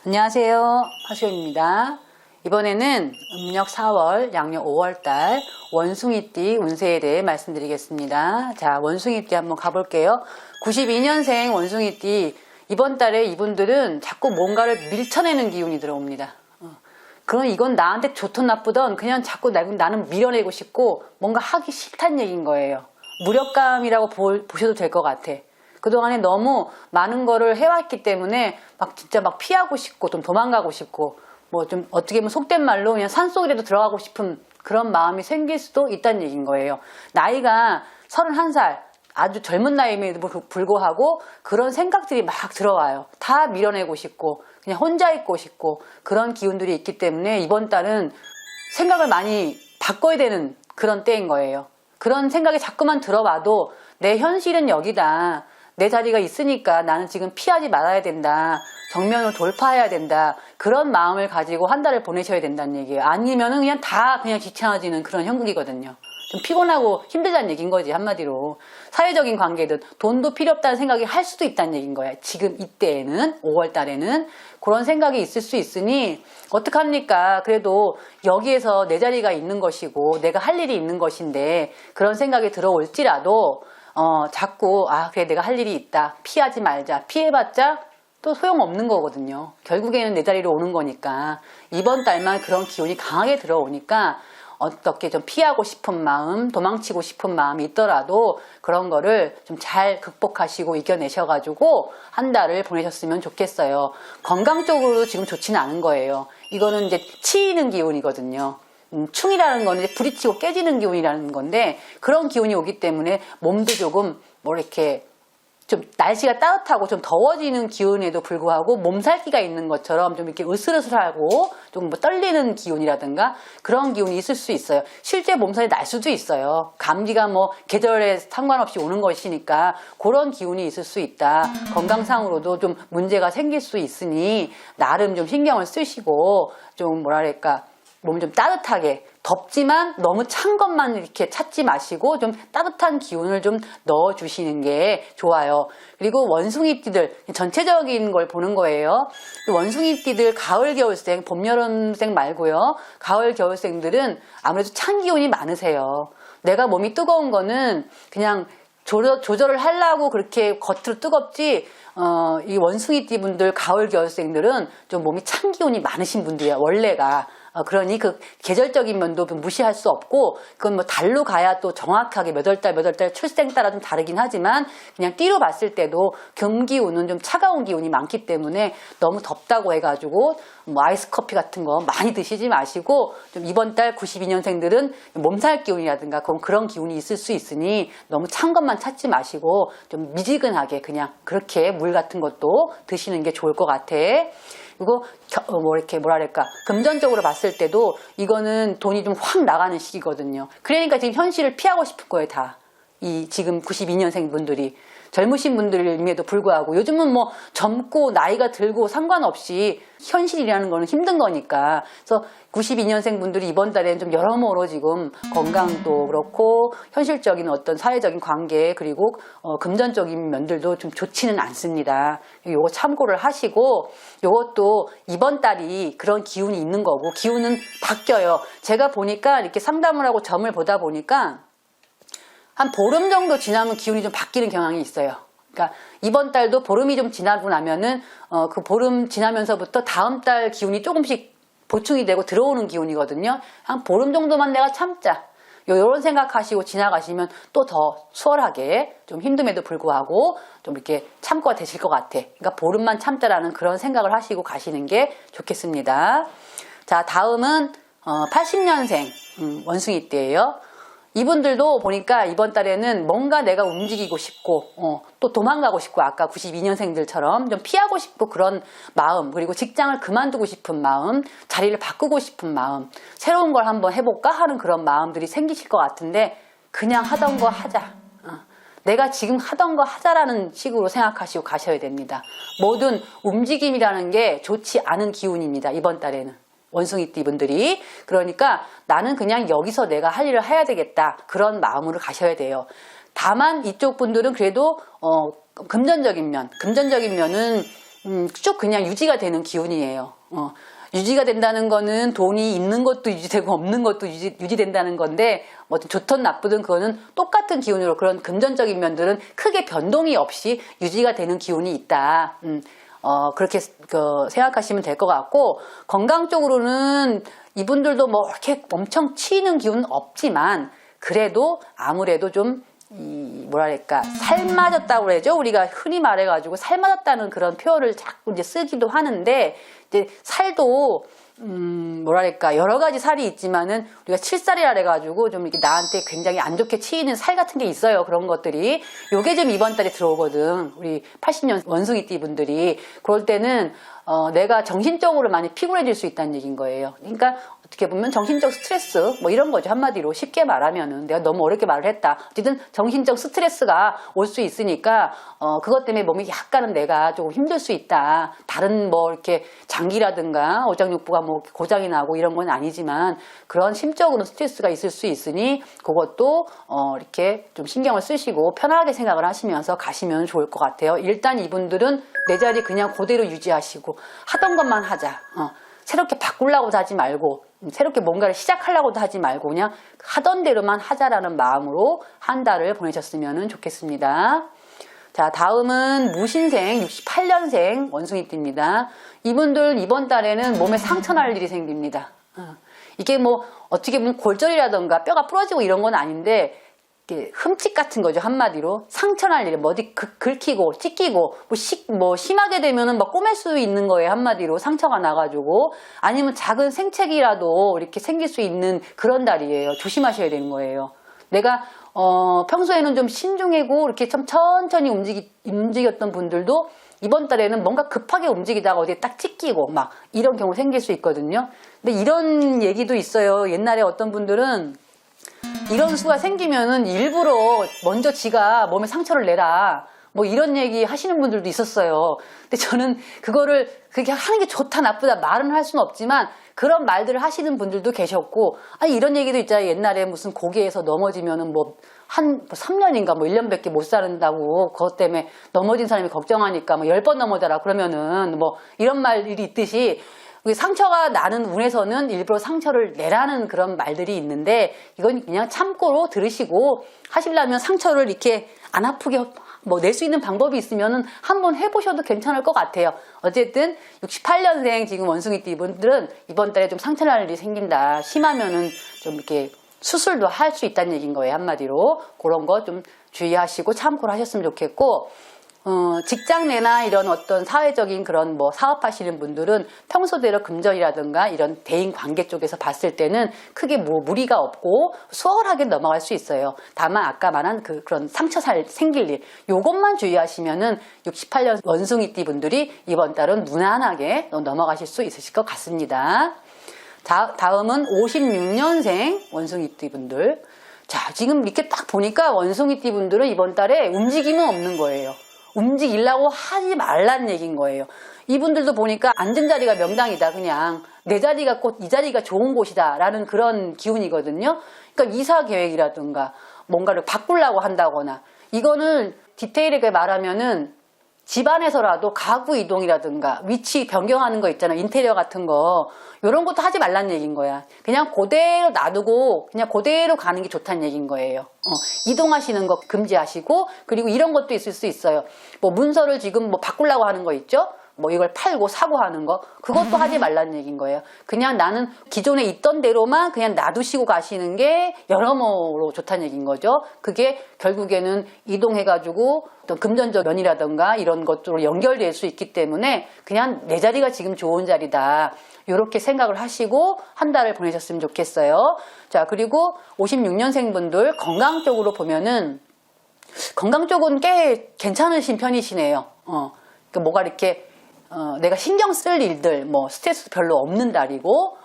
안녕하세요. 하수연입니다. 이번에는 음력 4월, 양력 5월달 원숭이띠 운세에 대해 말씀드리겠습니다. 자, 원숭이띠 한번 가볼게요. 92년생 원숭이띠, 이번 달에 이분들은 자꾸 뭔가를 밀쳐내는 기운이 들어옵니다. 그럼 이건 나한테 좋든 나쁘든 그냥 자꾸 나는 밀어내고 싶고 뭔가 하기 싫다는 얘기인 거예요. 무력감이라고 보셔도 될 것 같아. 그동안에 너무 많은 거를 해왔기 때문에 진짜 피하고 싶고 좀 도망가고 싶고 뭐 좀 어떻게 보면 속된 말로 그냥 산속이라도 들어가고 싶은 그런 마음이 생길 수도 있다는 얘기인 거예요. 나이가 31살, 아주 젊은 나이임에도 불구하고 그런 생각들이 막 들어와요. 다 밀어내고 싶고 그냥 혼자 있고 싶고 그런 기운들이 있기 때문에 이번 달은 생각을 많이 바꿔야 되는 그런 때인 거예요. 그런 생각이 자꾸만 들어와도 내 현실은 여기다. 내 자리가 있으니까 나는 지금 피하지 말아야 된다. 정면을 돌파해야 된다. 그런 마음을 가지고 한 달을 보내셔야 된다는 얘기예요. 아니면은 그냥 귀찮아지는 그런 형국이거든요. 좀 피곤하고 힘들다는 얘기인 거지, 한마디로. 사회적인 관계든 돈도 필요 없다는 생각이 할 수도 있다는 얘기인 거야. 지금 이때에는, 5월 달에는 그런 생각이 있을 수 있으니 어떡합니까? 그래도 여기에서 내 자리가 있는 것이고 내가 할 일이 있는 것인데 그런 생각이 들어올지라도 자꾸 그래 내가 할 일이 있다. 피하지 말자. 피해봤자 또 소용없는 거거든요. 결국에는 내 자리로 오는 거니까 이번 달만 그런 기운이 강하게 들어오니까 어떻게 좀 피하고 싶은 마음, 도망치고 싶은 마음이 있더라도 그런 거를 좀 잘 극복하시고 이겨내셔가지고 한 달을 보내셨으면 좋겠어요. 건강 쪽으로 지금 좋지는 않은 거예요. 이거는 이제 치이는 기운이거든요. 충이라는 거는 이제 부딪히고 깨지는 기운이라는 건데 그런 기운이 오기 때문에 몸도 조금 이렇게 좀 날씨가 따뜻하고 좀 더워지는 기운에도 불구하고 몸살기가 있는 것처럼 좀 이렇게 으슬으슬하고 좀 떨리는 기운이라든가 그런 기운이 있을 수 있어요. 실제 몸살이 날 수도 있어요. 감기가 계절에 상관없이 오는 것이니까 그런 기운이 있을 수 있다. 건강상으로도 좀 문제가 생길 수 있으니 나름 좀 신경을 쓰시고 좀 몸 좀 따뜻하게 덥지만 너무 찬 것만 이렇게 찾지 마시고 좀 따뜻한 기운을 좀 넣어주시는 게 좋아요. 그리고 원숭이띠들 전체적인 걸 보는 거예요. 원숭이띠들 가을 겨울생, 봄 여름생 말고요. 가을 겨울생들은 아무래도 찬 기운이 많으세요. 내가 몸이 뜨거운 거는 그냥 조절을 하려고 그렇게 겉으로 뜨겁지 이 원숭이띠 분들 가을 겨울생들은 좀 몸이 찬 기운이 많으신 분들이에요. 원래가. 그러니 그 계절적인 면도 무시할 수 없고 그건 달로 가야 또 정확하게 몇 월 달 출생 따라 좀 다르긴 하지만 그냥 띠로 봤을 때도 금기운은 좀 차가운 기운이 많기 때문에 너무 덥다고 해가지고 아이스 커피 같은 거 많이 드시지 마시고 좀 이번 달 92년생들은 몸살 기운이라든가 그런 기운이 있을 수 있으니 너무 찬 것만 찾지 마시고 좀 미지근하게 그냥 그렇게 물 같은 것도 드시는 게 좋을 것 같아. 그리고 금전적으로 봤을 때도 이거는 돈이 좀 확 나가는 시기거든요. 그러니까 지금 현실을 피하고 싶을 거예요, 다. 지금 92년생 분들이. 젊으신 분들임에도 불구하고 요즘은 젊고 나이가 들고 상관없이 현실이라는 거는 힘든 거니까. 그래서 92년생 분들이 이번 달에는 좀 여러모로 지금 건강도 그렇고 현실적인 어떤 사회적인 관계 그리고 금전적인 면들도 좀 좋지는 않습니다. 요거 참고를 하시고 요것도 이번 달이 그런 기운이 있는 거고 기운은 바뀌어요. 제가 보니까 이렇게 상담을 하고 점을 보다 보니까 한 보름 정도 지나면 기운이 좀 바뀌는 경향이 있어요. 그러니까 이번 달도 보름이 좀 지나고 나면은 그 보름 지나면서부터 다음 달 기운이 조금씩 보충이 되고 들어오는 기운이거든요. 한 보름 정도만 내가 참자. 요런 생각하시고 지나가시면 또 더 수월하게 좀 힘듦에도 불구하고 좀 이렇게 참고가 되실 것 같아. 그러니까 보름만 참자라는 그런 생각을 하시고 가시는 게 좋겠습니다. 자, 다음은 80년생 원숭이띠예요. 이분들도 보니까 이번 달에는 뭔가 내가 움직이고 싶고 또 도망가고 싶고 아까 92년생들처럼 좀 피하고 싶고 그런 마음 그리고 직장을 그만두고 싶은 마음 자리를 바꾸고 싶은 마음 새로운 걸 한번 해볼까 하는 그런 마음들이 생기실 것 같은데 그냥 하던 거 하자. 내가 지금 하던 거 하자라는 식으로 생각하시고 가셔야 됩니다. 모든 움직임이라는 게 좋지 않은 기운입니다. 이번 달에는. 원숭이띠 분들이. 그러니까 나는 그냥 여기서 내가 할 일을 해야 되겠다. 그런 마음으로 가셔야 돼요. 다만 이쪽 분들은 그래도 금전적인 면은 쭉 그냥 유지가 되는 기운이에요. 유지가 된다는 거는 돈이 있는 것도 유지되고 없는 것도 유지된다는 건데 뭐 좋든 나쁘든 그거는 똑같은 기운으로 그런 금전적인 면들은 크게 변동이 없이 유지가 되는 기운이 있다. 그렇게 생각하시면 될 것 같고, 건강 쪽으로는 이분들도 뭐 이렇게 엄청 치이는 기운은 없지만 그래도 아무래도 좀 뭐랄까 살 맞았다고 그러죠. 우리가 흔히 말해가지고 살 맞았다는 그런 표현을 자꾸 이제 쓰기도 하는데, 이제 살도 뭐랄까 여러 가지 살이 있지만은 우리가 칠살이라 해가지고 좀 이렇게 나한테 굉장히 안 좋게 치이는 살 같은 게 있어요. 그런 것들이 요게 좀 이번 달에 들어오거든. 우리 80년 원숭이띠 분들이 그럴 때는 내가 정신적으로 많이 피곤해질 수 있다는 얘기인 거예요. 그러니까 어떻게 보면 정신적 스트레스 뭐 이런 거죠. 한마디로 쉽게 말하면은 내가 너무 어렵게 말을 했다. 어쨌든 정신적 스트레스가 올 수 있으니까 그것 때문에 몸이 약간은 내가 조금 힘들 수 있다. 다른 뭐 이렇게 장기라든가 오장육부가 뭐 고장이 나고 이런 건 아니지만 그런 심적으로 스트레스가 있을 수 있으니 그것도 이렇게 좀 신경을 쓰시고 편하게 생각을 하시면서 가시면 좋을 것 같아요. 일단 이분들은 내 자리 그냥 그대로 유지하시고 하던 것만 하자. 새롭게 바꾸려고도 하지 말고 새롭게 뭔가를 시작하려고도 하지 말고 그냥 하던 대로만 하자라는 마음으로 한 달을 보내셨으면 좋겠습니다. 자, 다음은 무신생 68년생 원숭이띠입니다. 이분들 이번 달에는 몸에 상처 날 일이 생깁니다. 이게 뭐 어떻게 보면 골절이라던가 뼈가 부러지고 이런 건 아닌데 흠집 같은 거죠. 한마디로 상처날 일, 뭐 어디 긁히고 찢기고 뭐 심하게 되면은 막 꼬맬 수 있는 거예요. 한마디로 상처가 나가지고 아니면 작은 생책이라도 이렇게 생길 수 있는 그런 달이에요. 조심하셔야 되는 거예요. 내가 평소에는 좀 신중하고 이렇게 좀 천천히 움직였던 분들도 이번 달에는 뭔가 급하게 움직이다가 어디에 딱 찢기고 막 이런 경우 생길 수 있거든요. 근데 이런 얘기도 있어요. 옛날에 어떤 분들은 이런 수가 생기면은 일부러 먼저 지가 몸에 상처를 내라 뭐 이런 얘기 하시는 분들도 있었어요. 근데 저는 그거를 그렇게 하는 게 좋다 나쁘다 말은 할 수는 없지만 그런 말들을 하시는 분들도 계셨고, 아니 이런 얘기도 있잖아요. 옛날에 무슨 고개에서 넘어지면은 뭐 한 3년인가 뭐 1년밖에 못 사는다고 그것 때문에 넘어진 사람이 걱정하니까 뭐 10번 넘어져라 그러면은 뭐 이런 말들이 있듯이 상처가 나는 운에서는 일부러 상처를 내라는 그런 말들이 있는데 이건 그냥 참고로 들으시고 하시려면 상처를 이렇게 안 아프게 뭐 낼 수 있는 방법이 있으면은 한번 해보셔도 괜찮을 것 같아요. 어쨌든 68년생 지금 원숭이띠 분들은 이번 달에 좀 상처 날 일이 생긴다. 심하면은 좀 이렇게 수술도 할 수 있다는 얘기인 거예요. 한마디로 그런 거 좀 주의하시고 참고를 하셨으면 좋겠고, 직장 내나 이런 어떤 사회적인 그런 뭐 사업하시는 분들은 평소대로 금전이라든가 이런 대인 관계 쪽에서 봤을 때는 크게 뭐 무리가 없고 수월하게 넘어갈 수 있어요. 다만 아까 말한 그런 상처 생길 일 요것만 주의하시면은 68년 원숭이띠 분들이 이번 달은 무난하게 넘어가실 수 있으실 것 같습니다. 자, 다음은 56년생 원숭이띠 분들. 자, 지금 이렇게 딱 보니까 원숭이띠 분들은 이번 달에 움직임은 없는 거예요. 움직이려고 하지 말라는 얘기인 거예요. 이분들도 보니까 앉은 자리가 명당이다. 그냥 내 자리가 꼭 이 자리가 좋은 곳이다 라는 그런 기운이거든요. 그러니까 이사 계획이라든가 뭔가를 바꾸려고 한다거나 이거는 디테일하게 말하면은 집안에서라도 가구 이동이라든가 위치 변경하는 거 있잖아. 인테리어 같은 거 이런 것도 하지 말라는 얘기인 거야. 그냥 그대로 놔두고 그냥 그대로 가는 게 좋다는 얘기인 거예요. 이동하시는 거 금지하시고, 그리고 이런 것도 있을 수 있어요. 뭐 문서를 지금 뭐 바꾸려고 하는 거 있죠? 뭐 이걸 팔고 사고 하는 거 그것도 하지 말라는 얘기인 거예요. 그냥 나는 기존에 있던 대로만 그냥 놔두시고 가시는 게 여러모로 좋다는 얘기인 거죠. 그게 결국에는 이동해가지고 어떤 금전적 면이라든가 이런 것들로 연결될 수 있기 때문에 그냥 내 자리가 지금 좋은 자리다. 이렇게 생각을 하시고 한 달을 보내셨으면 좋겠어요. 자, 그리고 56년생 분들 건강 쪽으로 보면은 건강 쪽은 꽤 괜찮으신 편이시네요. 그러니까 뭐가 이렇게 내가 신경 쓸 일들, 뭐 스트레스 별로 없는 달이고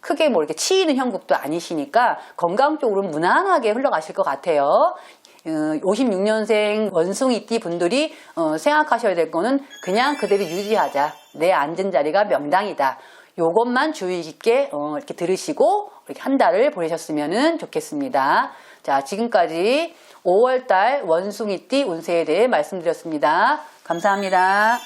크게 뭐 이렇게 치이는 형국도 아니시니까 건강 쪽으로는 무난하게 흘러가실 것 같아요. 56년생 원숭이띠 분들이 생각하셔야 될 거는 그냥 그대로 유지하자. 내 앉은 자리가 명당이다. 요것만 주의 깊게 이렇게 들으시고 이렇게 한 달을 보내셨으면 좋겠습니다. 자, 지금까지 5월달 원숭이띠 운세에 대해 말씀드렸습니다. 감사합니다.